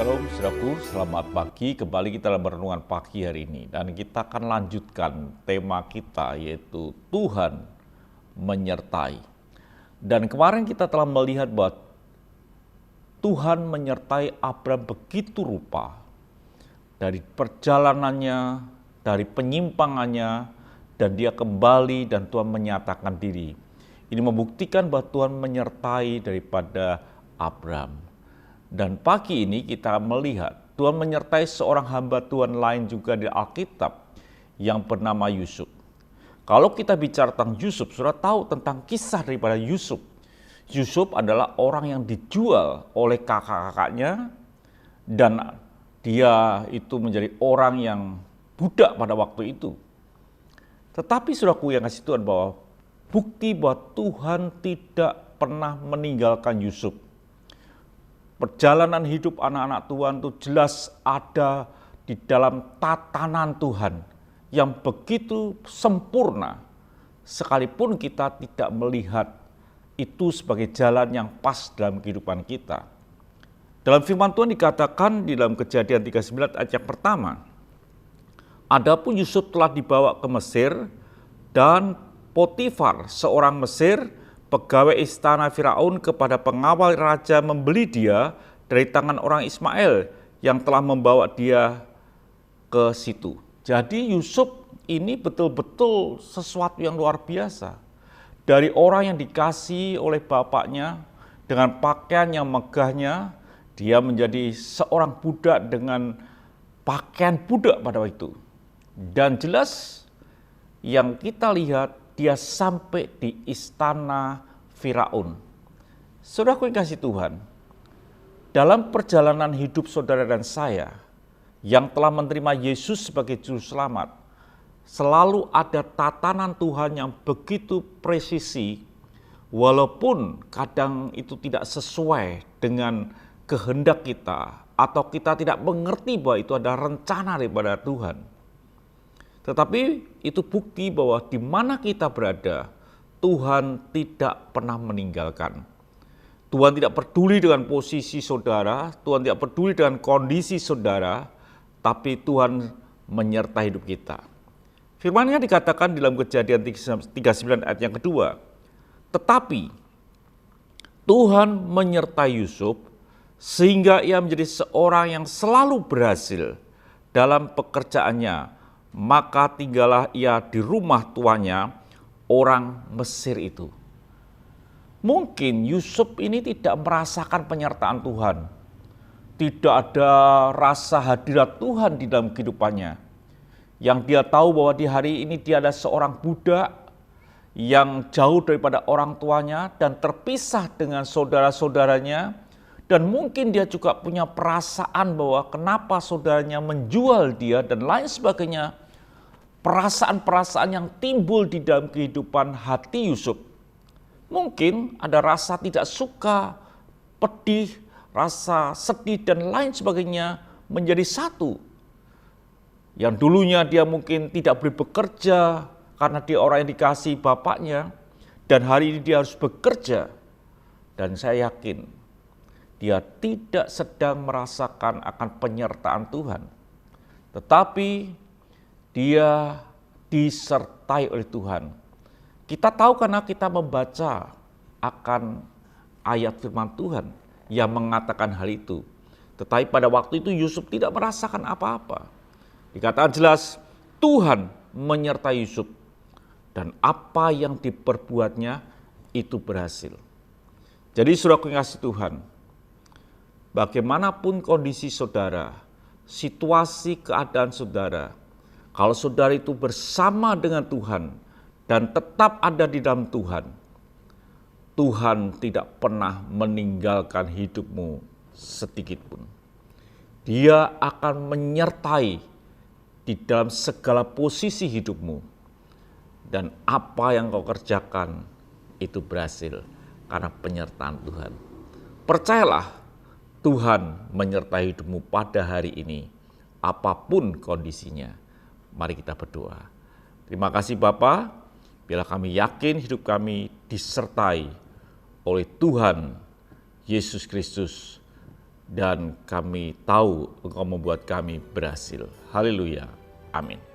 Shalom saudaraku, selamat pagi. Kembali kita dalam renungan pagi hari ini. Dan kita akan lanjutkan tema kita yaitu Tuhan menyertai. Dan kemarin kita telah melihat bahwa Tuhan menyertai Abraham begitu rupa. Dari perjalanannya, dari penyimpangannya, dan dia kembali dan Tuhan menyatakan diri. Ini membuktikan bahwa Tuhan menyertai daripada Abraham. Dan pagi ini kita melihat Tuhan menyertai seorang hamba Tuhan lain juga di Alkitab yang bernama Yusuf. Kalau kita bicara tentang Yusuf, saudara tahu tentang kisah daripada Yusuf. Yusuf adalah orang yang dijual oleh kakak-kakaknya dan dia itu menjadi orang yang budak pada waktu itu. Tetapi saudaraku yang kasih Tuhan bahwa bukti bahwa Tuhan tidak pernah meninggalkan Yusuf. Perjalanan hidup anak-anak Tuhan itu jelas ada di dalam tatanan Tuhan yang begitu sempurna. Sekalipun kita tidak melihat itu sebagai jalan yang pas dalam kehidupan kita. Dalam firman Tuhan dikatakan di dalam Kejadian 39 ayat yang pertama. Adapun Yusuf telah dibawa ke Mesir dan Potifar seorang Mesir, pegawai istana Firaun kepada pengawal raja membeli dia dari tangan orang Ismail yang telah membawa dia ke situ. Jadi Yusuf ini betul-betul sesuatu yang luar biasa. Dari orang yang dikasihi oleh bapaknya dengan pakaian yang megahnya, dia menjadi seorang budak dengan pakaian budak pada waktu itu. Dan jelas yang kita lihat dia sampai di istana Firaun. Saudaraku yang kasih Tuhan, dalam perjalanan hidup saudara dan saya yang telah menerima Yesus sebagai juru selamat, selalu ada tatanan Tuhan yang begitu presisi, walaupun kadang itu tidak sesuai dengan kehendak kita, atau kita tidak mengerti bahwa itu ada rencana daripada Tuhan. Tetapi itu bukti bahwa di mana kita berada, Tuhan tidak pernah meninggalkan. Tuhan tidak peduli dengan posisi saudara, Tuhan tidak peduli dengan kondisi saudara, tapi Tuhan menyertai hidup kita. Firman-Nya dikatakan di dalam Kejadian 39 ayat yang kedua. Tetapi Tuhan menyertai Yusuf sehingga ia menjadi seorang yang selalu berhasil dalam pekerjaannya. Maka tinggallah ia di rumah tuannya, orang Mesir itu. Mungkin Yusuf ini tidak merasakan penyertaan Tuhan. Tidak ada rasa hadirat Tuhan di dalam kehidupannya. Yang dia tahu bahwa di hari ini dia adalah seorang budak yang jauh daripada orang tuanya dan terpisah dengan saudara-saudaranya. Dan mungkin dia juga punya perasaan bahwa kenapa saudaranya menjual dia dan lain sebagainya. Perasaan-perasaan yang timbul di dalam kehidupan hati Yusuf. Mungkin ada rasa tidak suka, pedih, rasa sedih dan lain sebagainya menjadi satu. Yang dulunya dia mungkin tidak boleh bekerja karena dia orang yang dikasihi bapaknya. Dan hari ini dia harus bekerja. Dan saya yakin dia tidak sedang merasakan akan penyertaan Tuhan. Tetapi dia disertai oleh Tuhan. Kita tahu karena kita membaca akan ayat firman Tuhan yang mengatakan hal itu. Tetapi pada waktu itu Yusuf tidak merasakan apa-apa. Dikatakan jelas Tuhan menyertai Yusuf dan apa yang diperbuatnya itu berhasil. Jadi saudaraku yang kasih Tuhan, bagaimanapun kondisi saudara, situasi keadaan saudara, kalau saudara itu bersama dengan Tuhan dan tetap ada di dalam Tuhan, Tuhan tidak pernah meninggalkan hidupmu sedikit pun. Dia akan menyertai di dalam segala posisi hidupmu. Dan apa yang kau kerjakan itu berhasil karena penyertaan Tuhan. Percayalah, Tuhan menyertai hidupmu pada hari ini, apapun kondisinya. Mari kita berdoa. Terima kasih Bapa, bila kami yakin hidup kami disertai oleh Tuhan Yesus Kristus dan kami tahu Engkau membuat kami berhasil. Haleluya. Amin.